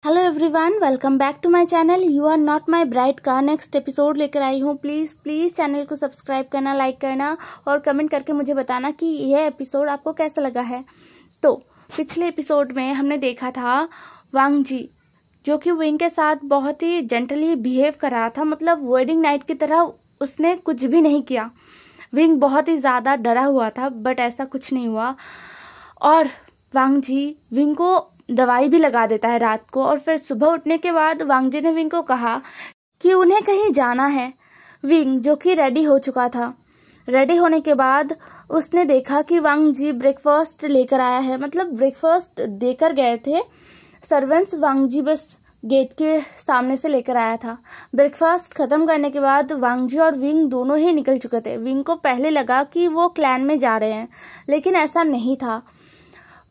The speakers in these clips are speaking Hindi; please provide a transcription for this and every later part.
Hello everyone, welcome back to my channel. You are not my bride का नेक्स्ट एपिसोड लेकर आई हूँ। प्लीज़ चैनल को सब्सक्राइब करना, लाइक करना और कमेंट करके मुझे बताना कि यह एपिसोड आपको कैसा लगा है। तो पिछले एपिसोड में हमने देखा था वांग जी जो कि विंग के साथ बहुत ही जेंटली बिहेव कर रहा था, मतलब वेडिंग नाइट की तरह उसने कुछ भी नहीं किया। विंग बहुत ही ज़्यादा डरा हुआ था, बट ऐसा कुछ नहीं हुआ। और वांग जी विंग को दवाई भी लगा देता है रात को, और फिर सुबह उठने के बाद वांग जी ने विंग को कहा कि उन्हें कहीं जाना है। विंग जो कि रेडी हो चुका था, रेडी होने के बाद उसने देखा कि वांग जी ब्रेकफास्ट लेकर आया है, मतलब ब्रेकफास्ट देकर गए थे सर्वेंट्स। वांग जी बस गेट के सामने से लेकर आया था। ब्रेकफास्ट खत्म करने के बाद वांग जी और विंग दोनों ही निकल चुके थे। विंग को पहले लगा कि वो क्लैन में जा रहे हैं, लेकिन ऐसा नहीं था।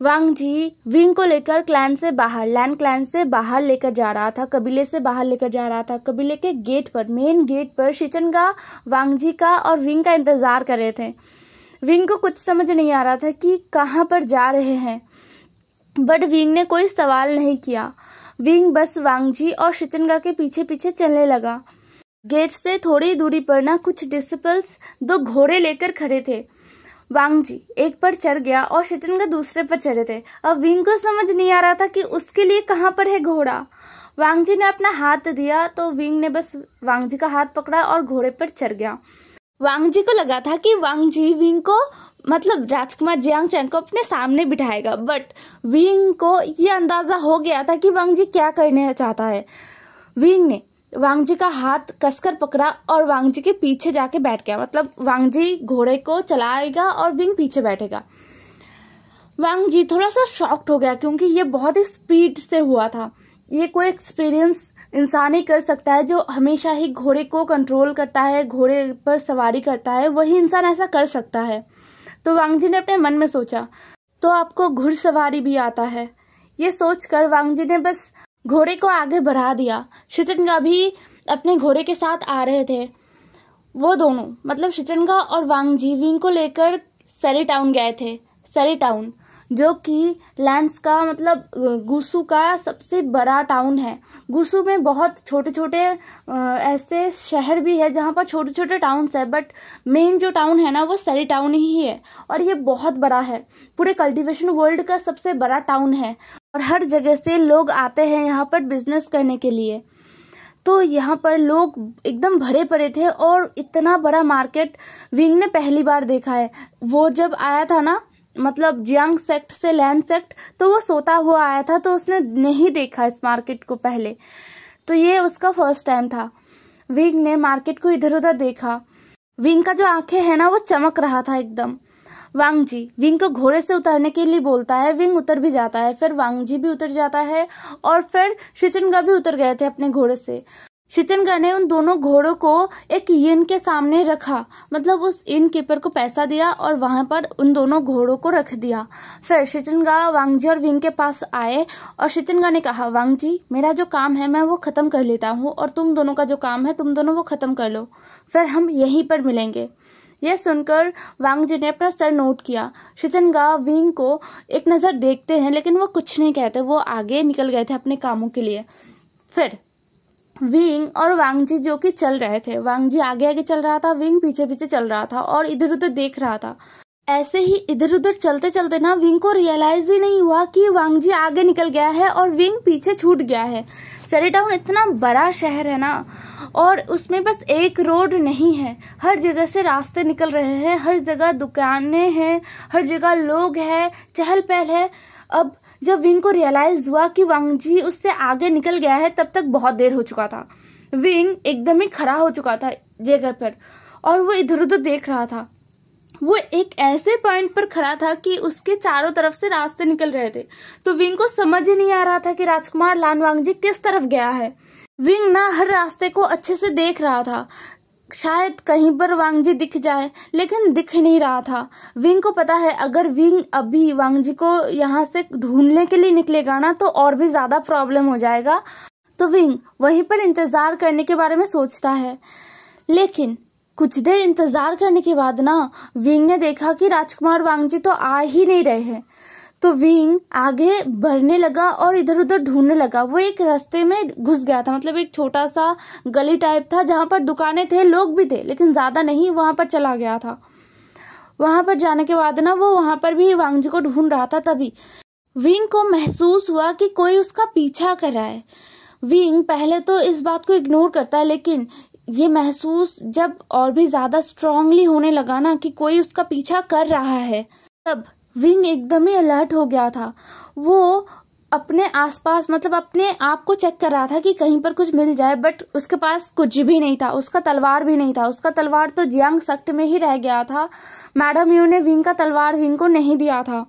वांग जी विंग को लेकर क्लैन से बाहर, लैन क्लैन से बाहर लेकर जा रहा था, कबीले से बाहर लेकर जा रहा था। कबीले के गेट पर, मेन गेट पर शिचनगा वांग जी का और विंग का इंतजार कर रहे थे। विंग को कुछ समझ नहीं आ रहा था कि कहाँ पर जा रहे हैं, बट विंग ने कोई सवाल नहीं किया। विंग बस वांग जी और शिचनगा के पीछे पीछे चलने लगा। गेट से थोड़ी दूरी पर ना कुछ डिसिपल्स दो घोड़े लेकर खड़े थे। वांग जी एक पर चढ़ गया और शिचनगा दूसरे पर चढ़े थे। अब विंग को समझ नहीं आ रहा था कि उसके लिए कहाँ पर है घोड़ा। वांग जी ने अपना हाथ दिया तो विंग ने बस वांग जी का हाथ पकड़ा और घोड़े पर चढ़ गया। वांग जी को लगा था कि वांग जी विंग को, मतलब राजकुमार जियांग चैन को अपने सामने बिठाएगा, बट विंग को ये अंदाजा हो गया था कि वांग जी क्या करने चाहता है। विंग ने वांग जी का हाथ कसकर पकड़ा और वांग जी के पीछे जाके बैठ गया, मतलब वांग जी घोड़े को चलाएगा और विंग पीछे बैठेगा। वांग जी थोड़ा सा शॉक्ड हो गया क्योंकि ये बहुत ही स्पीड से हुआ था। ये कोई एक्सपीरियंस इंसान ही कर सकता है जो हमेशा ही घोड़े को कंट्रोल करता है, घोड़े पर सवारी करता है, वही इंसान ऐसा कर सकता है। तो वांग जी ने अपने मन में सोचा, तो आपको घुड़सवारी भी आता है। ये सोचकर वांग जी ने बस घोड़े को आगे बढ़ा दिया। शिचनगा भी अपने घोड़े के साथ आ रहे थे। वो दोनों, मतलब शिचनगा और वांग जी विंग को लेकर सरी टाउन गए थे। सरी टाउन जो कि लैंस का, मतलब गुसू का सबसे बड़ा टाउन है। गुसू में बहुत छोटे छोटे ऐसे शहर भी है जहाँ पर छोटे छोटे टाउन्स है, बट मेन जो टाउन है ना वो सरी टाउन ही है, और ये बहुत बड़ा है। पूरे कल्टीवेशन वर्ल्ड का सबसे बड़ा टाउन है और हर जगह से लोग आते हैं यहाँ पर बिजनेस करने के लिए। तो यहाँ पर लोग एकदम भरे पड़े थे और इतना बड़ा मार्केट विंग ने पहली बार देखा है। वो जब आया था ना, मतलब जियांग सेक्ट से लैंड सेक्ट, तो वो सोता हुआ आया था, तो उसने नहीं देखा इस मार्केट को पहले, तो ये उसका फर्स्ट टाइम था। विंग ने मार्केट को इधर उधर देखा। विंग का जो आंखें है ना वो चमक रहा था एकदम। वांग जी विंग को घोड़े से उतरने के लिए बोलता है, विंग उतर भी जाता है, फिर वांग जी भी उतर जाता है और फिर शिचनगा भी उतर गए थे अपने घोड़े से। शिचनगा ने उन दोनों घोड़ों को एक इन के सामने रखा, मतलब उस इन कीपर को पैसा दिया और वहां पर उन दोनों घोड़ों को रख दिया। फिर शिचनगा वांग जी और विंग के पास आए और शिचनगा ने कहा, वांग जी मेरा जो काम है मैं वो खत्म कर लेता हूँ और तुम दोनों का जो काम है तुम दोनों वो खत्म कर लो, फिर हम यहीं पर मिलेंगे। यह सुनकर वांग जी ने अपना सर नोट किया। शिचनगा विंग को एक नज़र देखते हैं लेकिन वो कुछ नहीं कहते, वो आगे निकल गए थे अपने कामों के लिए। फिर विंग और वांग जी जो कि चल रहे थे, वांग जी आगे आगे चल रहा था, विंग पीछे पीछे चल रहा था और इधर उधर देख रहा था। ऐसे ही इधर उधर चलते चलते ना विंग को रियलाइज ही नहीं हुआ कि वांग जी आगे निकल गया है और विंग पीछे छूट गया है। सरी टाउन इतना बड़ा शहर है ना, और उसमें बस एक रोड नहीं है, हर जगह से रास्ते निकल रहे हैं, हर जगह दुकानें हैं, हर जगह लोग हैं, चहल पहल है। अब जब विंग को रियलाइज हुआ कि वांग जी उससे आगे निकल गया है, तब तक बहुत देर हो चुका था। विंग एकदम ही खड़ा हो चुका था जगह पर और वो इधर उधर देख रहा था। वो एक ऐसे पॉइंट पर खड़ा था कि उसके चारों तरफ से रास्ते निकल रहे थे, तो विंग को समझ ही नहीं आ रहा था कि राजकुमार लान वांग जी किस तरफ गया है। विंग ना हर रास्ते को अच्छे से देख रहा था, शायद कहीं पर वांग जी दिख जाए, लेकिन दिख नहीं रहा था। विंग को पता है अगर विंग अभी वांग जी को यहाँ से ढूंढने के लिए निकलेगा ना तो और भी ज्यादा प्रॉब्लम हो जाएगा। तो विंग वहीं पर इंतजार करने के बारे में सोचता है, लेकिन कुछ देर इंतजार करने के बाद ना विंग ने देखा कि राजकुमार वांग जी तो आ ही नहीं रहे हैं। तो विंग आगे बढ़ने लगा और इधर उधर ढूंढने लगा। वो एक रास्ते में घुस गया था, मतलब एक छोटा सा गली टाइप था जहाँ पर दुकानें थे, लोग भी थे लेकिन ज़्यादा नहीं। वहाँ पर चला गया था। वहाँ पर जाने के बाद ना वो वहाँ पर भी वांगजी को ढूंढ रहा था। तभी विंग को महसूस हुआ कि कोई उसका पीछा कर रहा है। विंग पहले तो इस बात को इग्नोर करता है, लेकिन ये महसूस जब और भी ज़्यादा स्ट्रांगली होने लगा ना कि कोई उसका पीछा कर रहा है, तब विंग एकदम ही अलर्ट हो गया था। वो अपने आसपास मतलब अपने आप को चेक कर रहा था कि कहीं पर कुछ मिल जाए, बट उसके पास कुछ भी नहीं था। उसका तलवार भी नहीं था। उसका तलवार तो जियांग सेक्ट में ही रह गया था। मैडम यू ने विंग का तलवार विंग को नहीं दिया था।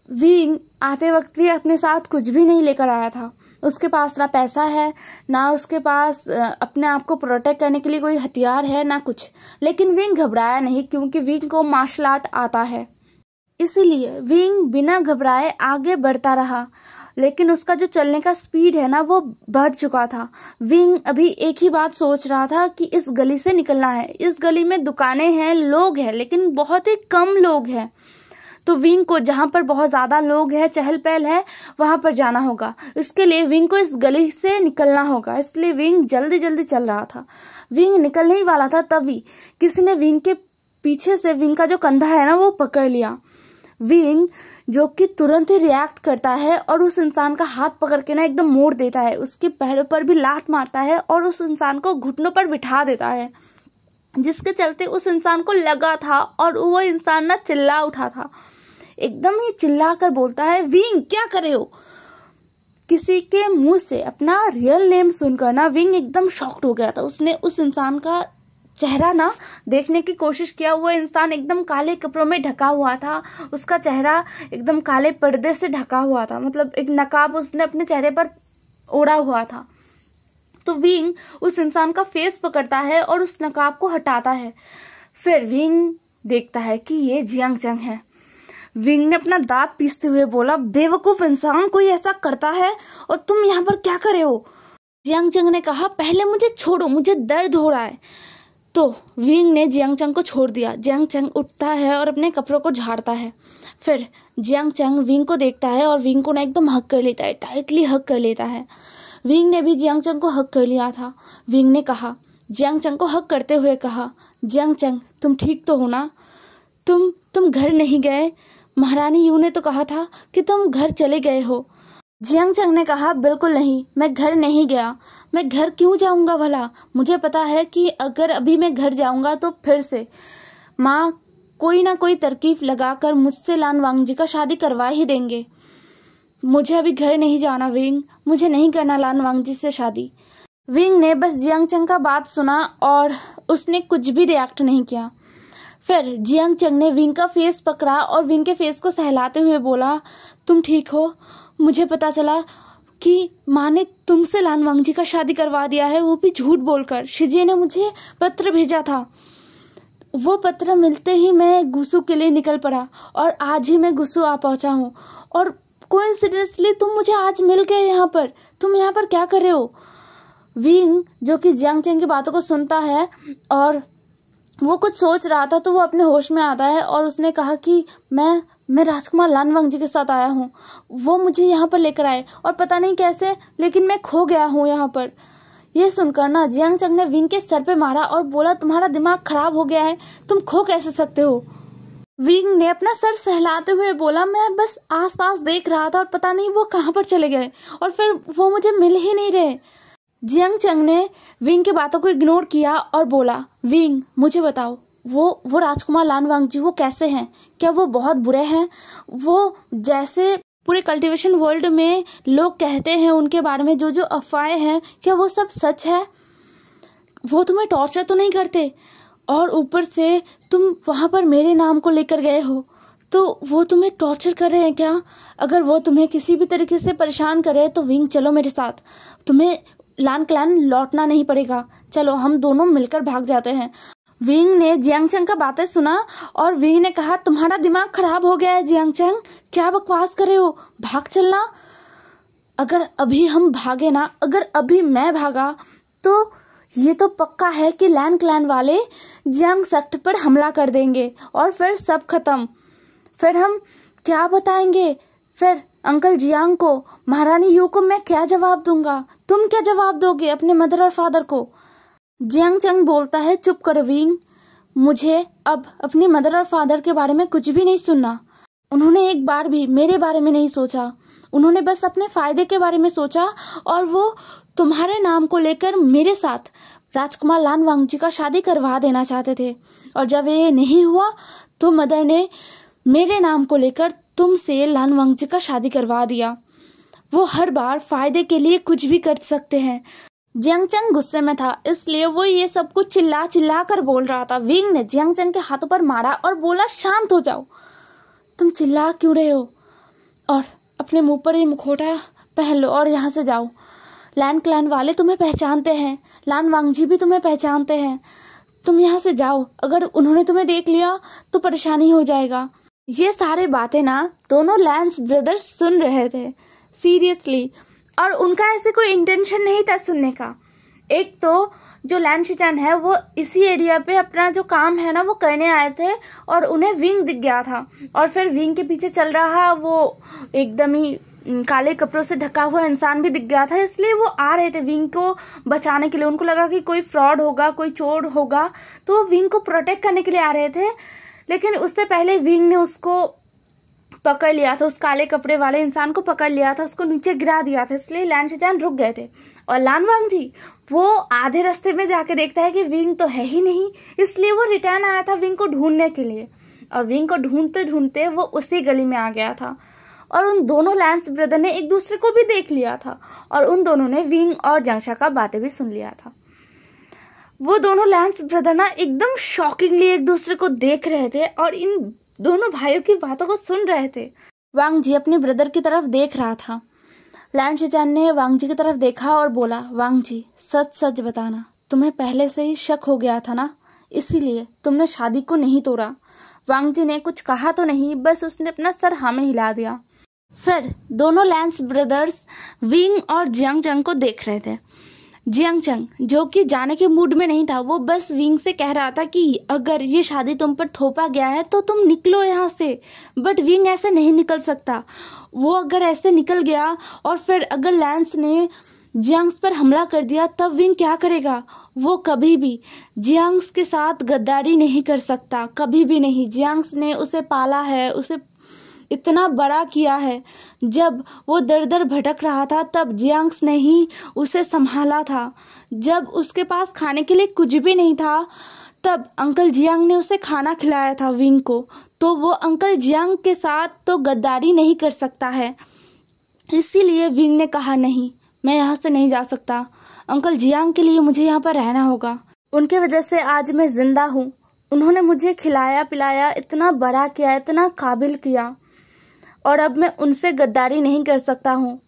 विंग आते वक्त भी अपने साथ कुछ भी नहीं लेकर आया था। उसके पास ना पैसा है, ना उसके पास अपने आप को प्रोटेक्ट करने के लिए कोई हथियार है, ना कुछ। लेकिन विंग घबराया नहीं, क्योंकि विंग को मार्शल आर्ट आता है। इसीलिए विंग बिना घबराए आगे बढ़ता रहा। लेकिन उसका जो चलने का स्पीड है ना, वो बढ़ चुका था। विंग अभी एक ही बात सोच रहा था कि इस गली से निकलना है। इस गली में दुकानें हैं, लोग हैं, लेकिन बहुत ही कम लोग हैं। तो विंग को जहाँ पर बहुत ज़्यादा लोग हैं, चहल पहल है, वहाँ पर जाना होगा। इसके लिए विंग को इस गली से निकलना होगा। इसलिए विंग जल्दी जल्दी चल रहा था। विंग निकलने ही वाला था, तभी किसी ने विंग के पीछे से विंग का जो कंधा है ना, वो पकड़ लिया। विंग जो कि तुरंत ही रिएक्ट करता है और उस इंसान का हाथ पकड़ के ना एकदम मोड़ देता है। उसके पैरों पर भी लात मारता है और उस इंसान को घुटनों पर बिठा देता है, जिसके चलते उस इंसान को लगा था और वो इंसान ना चिल्ला उठा था। एकदम ही चिल्ला कर बोलता है, विंग क्या कर रहे हो। किसी के मुंह से अपना रियल नेम सुनकर ना विंग एकदम शॉक्ड हो गया था। उसने उस इंसान का चेहरा ना देखने की कोशिश किया। वो इंसान एकदम काले कपड़ों में ढका हुआ था। उसका चेहरा एकदम काले पर्दे से ढका हुआ था, मतलब एक नकाब उसने अपने चेहरे पर ओढ़ा हुआ था। तो विंग उस इंसान का फेस पकड़ता है और उस नकाब को हटाता है। फिर विंग देखता है कि ये जियांग चंग है। विंग ने अपना दांत पीसते हुए बोला, बेवकूफ इंसान, कोई ऐसा करता है और तुम यहाँ पर क्या कर रहे हो। जियांग चंग ने कहा, पहले मुझे छोड़ो, मुझे दर्द हो रहा है। तो विंग ने जियांग चंग को छोड़ दिया। जियांग चंग उठता है और अपने कपड़ों को झाड़ता है। फिर जियांग चंग विंग को देखता है और विंग को ना एकदम हक कर लेता है, टाइटली हक कर लेता है। विंग ने भी जियांग चंग को हक कर लिया था। विंग ने कहा, जियांग चंग को हक करते हुए कहा, जियांग चंग तुम ठीक तो हो ना, तुम घर नहीं गए। महारानी यू ने तो कहा था कि तुम घर चले गए हो। जियांग चंग ने कहा, बिल्कुल नहीं, मैं घर नहीं गया। मैं घर क्यों जाऊंगा भला। मुझे पता है कि अगर अभी मैं घर जाऊंगा तो फिर से माँ कोई ना कोई तरकीब लगाकर मुझसे लान वांगजी का शादी करवा ही देंगे। मुझे अभी घर नहीं जाना विंग, मुझे नहीं करना लान वांगजी से शादी। विंग ने बस जियांग चंग का बात सुना और उसने कुछ भी रिएक्ट नहीं किया। फिर जियांग चंग ने विंग का फेस पकड़ा और विंग के फेस को सहलाते हुए बोला, तुम ठीक हो। मुझे पता चला कि माँ ने तुमसे लान वांगजी का शादी करवा दिया है, वो भी झूठ बोलकर। शिजे ने मुझे पत्र भेजा था। वो पत्र मिलते ही मैं गुसू के लिए निकल पड़ा और आज ही मैं गुसू आ पहुंचा हूँ। और कोइंसिडेंटली तुम मुझे आज मिल गए यहाँ पर। तुम यहाँ पर क्या कर रहे हो। विंग जो कि जियांग चंग की बातों को सुनता है और वो कुछ सोच रहा था, तो वो अपने होश में आता है और उसने कहा कि मैं राजकुमार लान वांगजी के साथ आया हूँ। वो मुझे यहाँ पर लेकर आए और पता नहीं कैसे, लेकिन मैं खो गया हूँ यहाँ पर। ये सुनकर ना जियांग चंग ने विंग के सर पे मारा और बोला, तुम्हारा दिमाग खराब हो गया है, तुम खो कैसे सकते हो। विंग ने अपना सर सहलाते हुए बोला, मैं बस आसपास देख रहा था और पता नहीं वो कहाँ पर चले गए और फिर वो मुझे मिल ही नहीं रहे। जियांग चंग ने विंग की बातों को इग्नोर किया और बोला, विंग मुझे बताओ, वो राजकुमार लान वांगजी वो कैसे हैं। क्या वो बहुत बुरे हैं। वो जैसे पूरे कल्टीवेशन वर्ल्ड में लोग कहते हैं उनके बारे में, जो अफवाहें हैं, क्या वो सब सच है। वो तुम्हें टॉर्चर तो नहीं करते। और ऊपर से तुम वहाँ पर मेरे नाम को लेकर गए हो, तो वो तुम्हें टॉर्चर कर रहे हैं क्या। अगर वो तुम्हें किसी भी तरीके से परेशान करे तो विंग चलो मेरे साथ, तुम्हें लान क्लैन लौटना नहीं पड़ेगा। चलो हम दोनों मिलकर भाग जाते हैं। विंग ने जियांग चंग का बातें सुना और विंग ने कहा, तुम्हारा दिमाग खराब हो गया है जियांग चंग, क्या बकवास कर रहे हो, भाग चलना। अगर अभी हम भागे ना, अगर अभी मैं भागा तो ये तो पक्का है कि लान क्लैन वाले जियांग सेक्ट पर हमला कर देंगे और फिर सब खत्म। फिर हम क्या बताएंगे फिर अंकल जियांग को, महारानी यू को मैं क्या जवाब दूंगा? तुम क्या जवाब दोगे अपने मदर और फादर को? जियांग चंग बोलता है, चुप करो विंग, मुझे अब अपनी मदर और फादर के बारे में कुछ भी नहीं सुनना। उन्होंने एक बार भी मेरे बारे में नहीं सोचा, उन्होंने बस अपने फायदे के बारे में सोचा और वो तुम्हारे नाम को लेकर मेरे साथ राजकुमार लान वांगजी का शादी करवा देना चाहते थे। और जब ये नहीं हुआ तो मदर ने मेरे नाम को लेकर तुमसे लान वांगजी का शादी करवा दिया। वो हर बार फायदे के लिए कुछ भी कर सकते हैं। जियांग चंग गुस्से में था, इसलिए वो ये सब कुछ चिल्ला चिल्ला कर बोल रहा था। विंग ने जियांग चंग के हाथों पर मारा और बोला, शांत हो जाओ, तुम चिल्ला क्यों रहे हो? और अपने मुंह पर ये मुखौटा पहन लो और यहाँ से जाओ। लैन क्लैन वाले तुम्हें पहचानते हैं, लान वांगजी भी तुम्हें पहचानते हैं, तुम यहाँ से जाओ, अगर उन्होंने तुम्हें देख लिया तो परेशानी हो जाएगा। ये सारे बातें ना दोनों लैंस ब्रदर्स सुन रहे थे सीरियसली, और उनका ऐसे कोई इंटेंशन नहीं था सुनने का। एक तो जो लैन शिचान है वो इसी एरिया पे अपना जो काम है ना वो करने आए थे और उन्हें विंग दिख गया था, और फिर विंग के पीछे चल रहा वो एकदम ही काले कपड़ों से ढका हुआ इंसान भी दिख गया था, इसलिए वो आ रहे थे विंग को बचाने के लिए। उनको लगा कि कोई फ्रॉड होगा, कोई चोर होगा, तो वो विंग को प्रोटेक्ट करने के लिए आ रहे थे। लेकिन उससे पहले विंग ने उसको पकड़ लिया था, उस काले कपड़े वाले इंसान को पकड़ लिया था, उसको नीचे गिरा दिया था, इसलिए लैन शिचान रुक गए थे। और लान वांगजी वो आधे रास्ते में जाके देखता है कि विंग तो है ही नहीं, इसलिए वो रिटर्न आया था विंग को ढूंढने के लिए, और विंग को ढूंढते ढूंढते वो उसी गली में आ गया था। और उन दोनों लैंस ब्रदर ने एक दूसरे को भी देख लिया था, और उन दोनों ने विंग और जंगशा का बातें भी सुन लिया था। वो दोनों लैंस ब्रदर ना एकदम शॉकिंगली एक दूसरे को देख रहे थे और इन दोनों भाइयों की बातों को सुन रहे थे। वांगजी अपने ब्रदर की तरफ देख रहा था। लैन शिचान ने वांगजी की तरफ देखा और बोला, वांगजी सच सच बताना, तुम्हें पहले से ही शक हो गया था ना, इसीलिए तुमने शादी को नहीं तोड़ा? वांगजी ने कुछ कहा तो नहीं, बस उसने अपना सर हाँ में हिला दिया। फिर दोनों लैंस ब्रदर्स विंग और जियांग चंग को देख रहे थे। जियांग चंग जो कि जाने के मूड में नहीं था, वो बस विंग से कह रहा था कि अगर ये शादी तुम पर थोपा गया है तो तुम निकलो यहाँ से, बट विंग ऐसे नहीं निकल सकता। वो अगर ऐसे निकल गया और फिर अगर लैंस ने जियांग्स पर हमला कर दिया तब विंग क्या करेगा? वो कभी भी जियांग्स के साथ गद्दारी नहीं कर सकता, कभी भी नहीं। जियांग्स ने उसे पाला है, उसे इतना बड़ा किया है। जब वो दर दर भटक रहा था तब जियांग्स ने ही उसे संभाला था। जब उसके पास खाने के लिए कुछ भी नहीं था तब अंकल जियांग ने उसे खाना खिलाया था विंग को। तो वो अंकल जियांग के साथ तो गद्दारी नहीं कर सकता है। इसीलिए विंग ने कहा, नहीं, मैं यहाँ से नहीं जा सकता, अंकल जियांग के लिए मुझे यहाँ पर रहना होगा। उनके वजह से आज मैं जिंदा हूँ। उन्होंने मुझे खिलाया पिलाया, इतना बड़ा किया, इतना काबिल किया, और अब मैं उनसे गद्दारी नहीं कर सकता हूँ,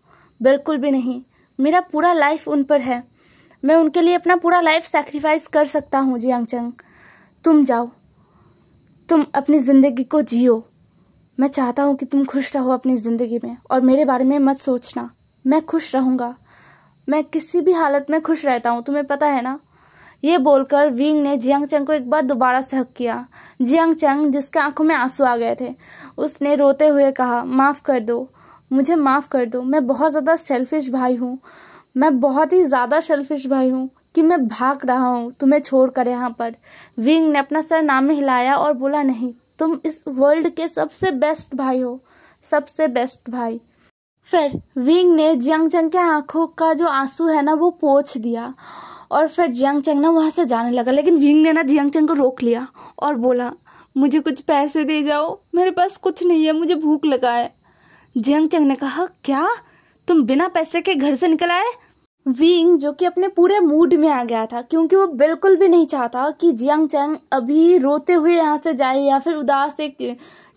बिल्कुल भी नहीं। मेरा पूरा लाइफ उन पर है, मैं उनके लिए अपना पूरा लाइफ सैक्रिफाइस कर सकता हूँ। जियांग चंग, तुम जाओ, तुम अपनी ज़िंदगी को जियो। मैं चाहता हूँ कि तुम खुश रहो अपनी ज़िंदगी में, और मेरे बारे में मत सोचना, मैं खुश रहूँगा, मैं किसी भी हालत में खुश रहता हूँ, तुम्हें पता है ना। ये बोलकर विंग ने जियांग चंग को एक बार दोबारा से हक किया। जियांग चंग, जिसके आंखों में आंसू आ गए थे, उसने रोते हुए कहा, माफ़ कर दो, मुझे माफ़ कर दो, मैं बहुत ज़्यादा सेल्फिश भाई हूँ, मैं बहुत ही ज़्यादा सेल्फिश भाई हूँ कि मैं भाग रहा हूँ तुम्हें छोड़कर यहाँ पर। विंग ने अपना सर नाम में हिलाया और बोला, नहीं, तुम इस वर्ल्ड के सबसे बेस्ट भाई हो, सबसे बेस्ट भाई। फिर विंग ने जियांग चंग के आंखों का जो आंसू है ना वो पोंछ दिया, और फिर जियांग चंग ना वहाँ से जाने लगा। लेकिन विंग ने ना जियांग चंग को रोक लिया और बोला, मुझे कुछ पैसे दे जाओ, मेरे पास कुछ नहीं है, मुझे भूख लगा है। जियांग चंग ने कहा, क्या तुम बिना पैसे के घर से निकल आए? विंग जो कि अपने पूरे मूड में आ गया था, क्योंकि वो बिल्कुल भी नहीं चाहता कि जियांग चंग अभी रोते हुए यहाँ से जाए या फिर उदास एक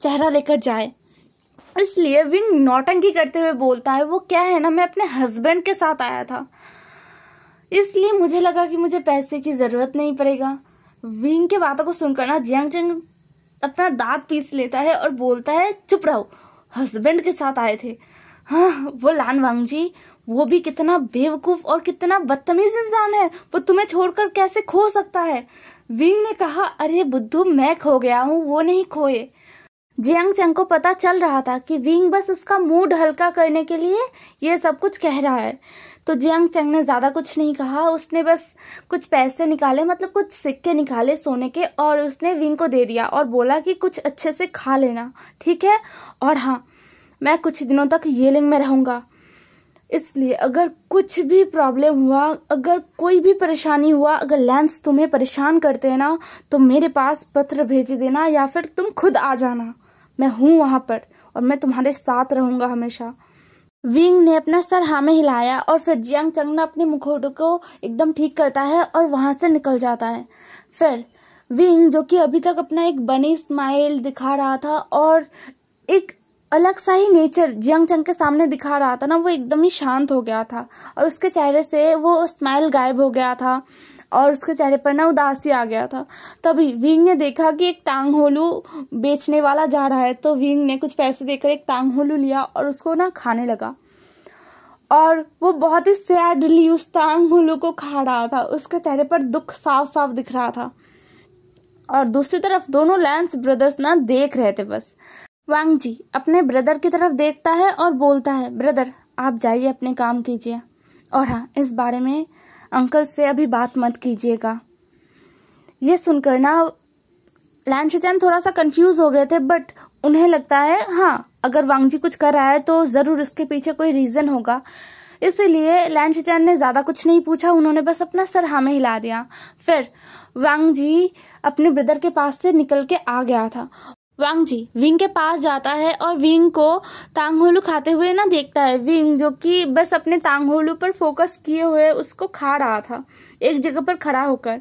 चेहरा लेकर जाए, इसलिए विंग नौटंकी करते हुए बोलता है, वो क्या है ना, मैं अपने हस्बैंड के साथ आया था, इसलिए मुझे लगा कि मुझे पैसे की ज़रूरत नहीं पड़ेगा। विंग के बातों को सुनकर ना जियांग चंग अपना दांत पीस लेता है और बोलता है, चुप रहो, हस्बैंड के साथ आए थे? हाँ, वो लान वांगजी, वो भी कितना बेवकूफ़ और कितना बदतमीज इंसान है, वो तुम्हें छोड़कर कैसे खो सकता है? विंग ने कहा, अरे बुद्धू, मैं खो गया हूँ, वो नहीं खोए। जियांग चंग को पता चल रहा था कि विंग बस उसका मूड हल्का करने के लिए ये सब कुछ कह रहा है। तो जियांग चंग ने ज़्यादा कुछ नहीं कहा, उसने बस कुछ पैसे निकाले, मतलब कुछ सिक्के निकाले सोने के, और उसने विंग को दे दिया और बोला कि कुछ अच्छे से खा लेना, ठीक है। और हाँ, मैं कुछ दिनों तक येलिंग में रहूँगा, इसलिए अगर कुछ भी प्रॉब्लम हुआ, अगर कोई भी परेशानी हुआ, अगर लैंस तुम्हें परेशान करते हैं ना, तो मेरे पास पत्र भेज देना या फिर तुम खुद आ जाना, मैं हूँ वहाँ पर और मैं तुम्हारे साथ रहूँगा हमेशा। विंग ने अपना सर हाँ में हिलाया और फिर जियांग चंग ने अपने मुखौटे को एकदम ठीक करता है और वहाँ से निकल जाता है। फिर विंग, जो कि अभी तक अपना एक बनी स्माइल दिखा रहा था और एक अलग सा ही नेचर जियांग चंग के सामने दिखा रहा था ना, वो एकदम ही शांत हो गया था और उसके चेहरे से वो स्माइल गायब हो गया था और उसके चेहरे पर ना उदासी आ गया था। तभी विंग ने देखा कि एक टांग होलू बेचने वाला जा रहा है, तो विंग ने कुछ पैसे देकर एक टांग होलू लिया और उसको ना खाने लगा और वो बहुत ही सैडली उस टांग होलू को खा रहा था। उसके चेहरे पर दुख साफ साफ दिख रहा था और दूसरी तरफ दोनों लैंस ब्रदर्स ना देख रहे थे बस। वांग जी अपने ब्रदर की तरफ देखता है और बोलता है, ब्रदर आप जाइए अपने काम कीजिए, और हाँ, इस बारे में अंकल से अभी बात मत कीजिएगा। ये सुनकर ना लैन शिचैन थोड़ा सा कंफ्यूज हो गए थे, बट उन्हें लगता है हाँ, अगर वांग जी कुछ कर रहा है तो ज़रूर इसके पीछे कोई रीज़न होगा, इसीलिए लैन शिचैन ने ज़्यादा कुछ नहीं पूछा, उन्होंने बस अपना सर हाँ में हिला दिया। फिर वांग जी अपने ब्रदर के पास से निकल के आ गया था। वांग जी विंग के पास जाता है और विंग को टांग होलू खाते हुए ना देखता है। विंग, जो कि बस अपने टांग होलू पर फोकस किए हुए उसको खा रहा था एक जगह पर खड़ा होकर।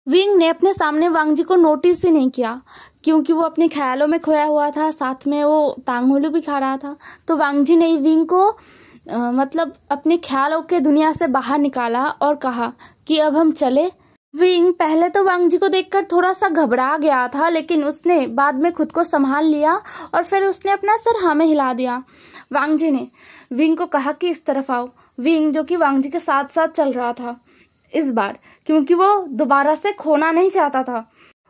विंग ने अपने सामने वांग जी को नोटिस ही नहीं किया क्योंकि वो अपने ख्यालों में खोया हुआ था, साथ में वो टांग होलू भी खा रहा था। तो वांग जी ने विंग को मतलब अपने ख्यालों के दुनिया से बाहर निकाला और कहा कि अब हम चले। विंग पहले तो वांग जी को देखकर थोड़ा सा घबरा गया था, लेकिन उसने बाद में खुद को संभाल लिया और फिर उसने अपना सर हाँ में हिला दिया। वांग जी ने विंग को कहा कि इस तरफ आओ। विंग, जो कि वांग जी के साथ साथ चल रहा था इस बार, क्योंकि वो दोबारा से खोना नहीं चाहता था।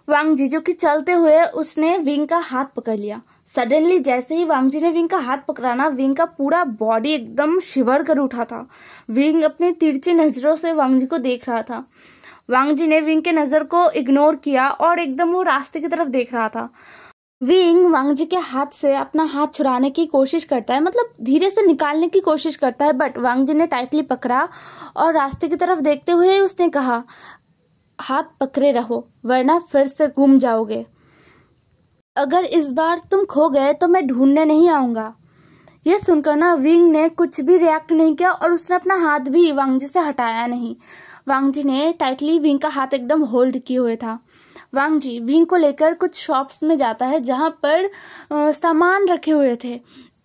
वांग जी, जो कि चलते हुए, उसने विंग का हाथ पकड़ लिया। सडनली जैसे ही वांग जी ने विंग का हाथ पकड़ा ना, विंग का पूरा बॉडी एकदम शिवर कर उठा था। विंग अपनी तिरछी नजरों से वांग जी को देख रहा था। वांग जी ने विंग के नजर को इग्नोर किया और एकदम वो रास्ते की तरफ देख रहा था। विंग वांग जी के हाथ से अपना हाथ छुड़ाने की कोशिश करता है, मतलब धीरे से निकालने की कोशिश करता है, बट वांग जी ने टाइटली पकड़ा और रास्ते की तरफ देखते हुए उसने कहा, हाथ पकड़े रहो वरना फिर से गुम जाओगे। अगर इस बार तुम खो गए तो मैं ढूंढने नहीं आऊंगा। यह सुनकर ना विंग ने कुछ भी रिएक्ट नहीं किया और उसने अपना हाथ भी वांग जी से हटाया नहीं। वांग जी ने टाइटली विंग का हाथ एकदम होल्ड किए हुए था। वांग जी विंग को लेकर कुछ शॉप्स में जाता है जहाँ पर सामान रखे हुए थे,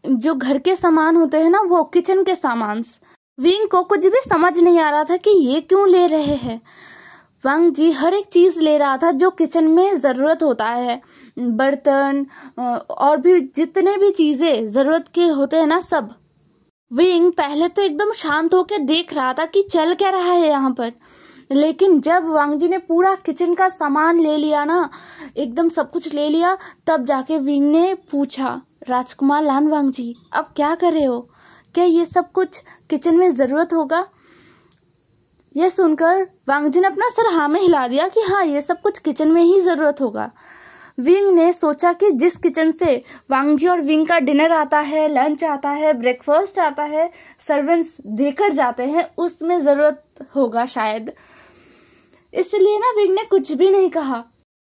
जो घर के सामान होते हैं ना, वो किचन के सामान। विंग को कुछ भी समझ नहीं आ रहा था कि ये क्यों ले रहे हैं। वांग जी हर एक चीज ले रहा था जो किचन में जरूरत होता है, बर्तन और भी जितने भी चीजें जरूरत के होते हैं ना, सब। विंग पहले तो एकदम शांत होकर देख रहा था कि चल क्या रहा है यहाँ पर, लेकिन जब वांग जी ने पूरा किचन का सामान ले लिया ना, एकदम सब कुछ ले लिया, तब जाके विंग ने पूछा, राजकुमार लान वांग जी, अब क्या कर रहे हो? क्या ये सब कुछ किचन में ज़रूरत होगा? यह सुनकर वांग जी ने अपना सर हाँ में हिला दिया कि हाँ, ये सब कुछ किचन में ही ज़रूरत होगा। विंग ने सोचा कि जिस किचन से वांग जी और विंग का डिनर आता है, लंच आता है, ब्रेकफास्ट आता है, सर्वेंट्स देकर जाते हैं, उसमें ज़रूरत होगा शायद, इसलिए ना विंग ने कुछ भी नहीं कहा।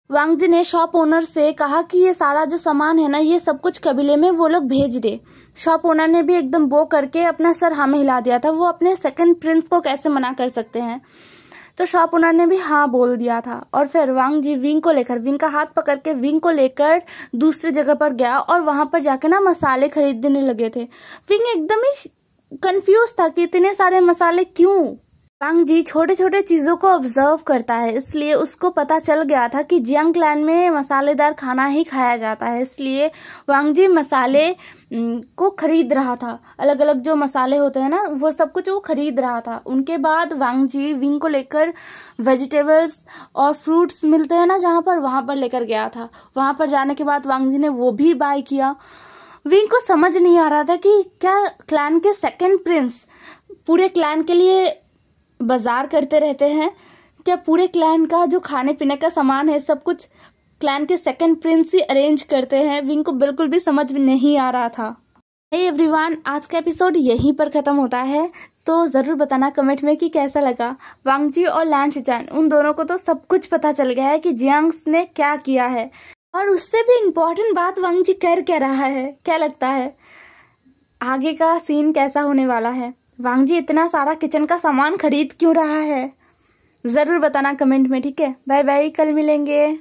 वांग जी ने शॉप ओनर से कहा कि ये सारा जो सामान है ना, ये सब कुछ कबीले में वो लोग भेज दे। शॉप ओनर ने भी एकदम वो करके अपना सर हाँ में हिला दिया था, वो अपने सेकंड प्रिंस को कैसे मना कर सकते हैं। तो शॉप ओनर ने भी हाँ बोल दिया था और फिर वांग जी विंग को लेकर, विंग का हाथ पकड़ के विंग को लेकर दूसरी जगह पर गया और वहां पर जाके ना मसाले खरीदने लगे थे। विंग एकदम ही कंफ्यूज था कि इतने सारे मसाले क्यों। वांग जी छोटे छोटे चीज़ों को ऑब्जर्व करता है, इसलिए उसको पता चल गया था कि जियांग क्लैन में मसालेदार खाना ही खाया जाता है। इसलिए वांग जी मसाले को खरीद रहा था, अलग अलग जो मसाले होते हैं ना वो सब कुछ वो खरीद रहा था। उनके बाद वांग जी विंग को लेकर वेजिटेबल्स और फ्रूट्स मिलते हैं ना जहाँ पर, वहाँ पर लेकर गया था। वहाँ पर जाने के बाद वांग जी ने वो भी बाय किया। विंग को समझ नहीं आ रहा था कि क्या क्लैन के सेकंड प्रिंस पूरे क्लैन के लिए बाजार करते रहते हैं, क्या पूरे क्लैन का जो खाने पीने का सामान है सब कुछ क्लैन के सेकंड प्रिंस ही अरेंज करते हैं। विंग को बिल्कुल भी समझ में नहीं आ रहा था। हे एवरीवन, आज का एपिसोड यहीं पर ख़त्म होता है, तो ज़रूर बताना कमेंट में कि कैसा लगा। वांग जी और लैन शिचान उन दोनों को तो सब कुछ पता चल गया है कि जियांग ने क्या किया है, और उससे भी इम्पोर्टेंट बात वांग जी कर क्या रहा है। क्या लगता है आगे का सीन कैसा होने वाला है? वांग जी इतना सारा किचन का सामान खरीद क्यों रहा है? ज़रूर बताना कमेंट में, ठीक है? बाय बाय, कल मिलेंगे।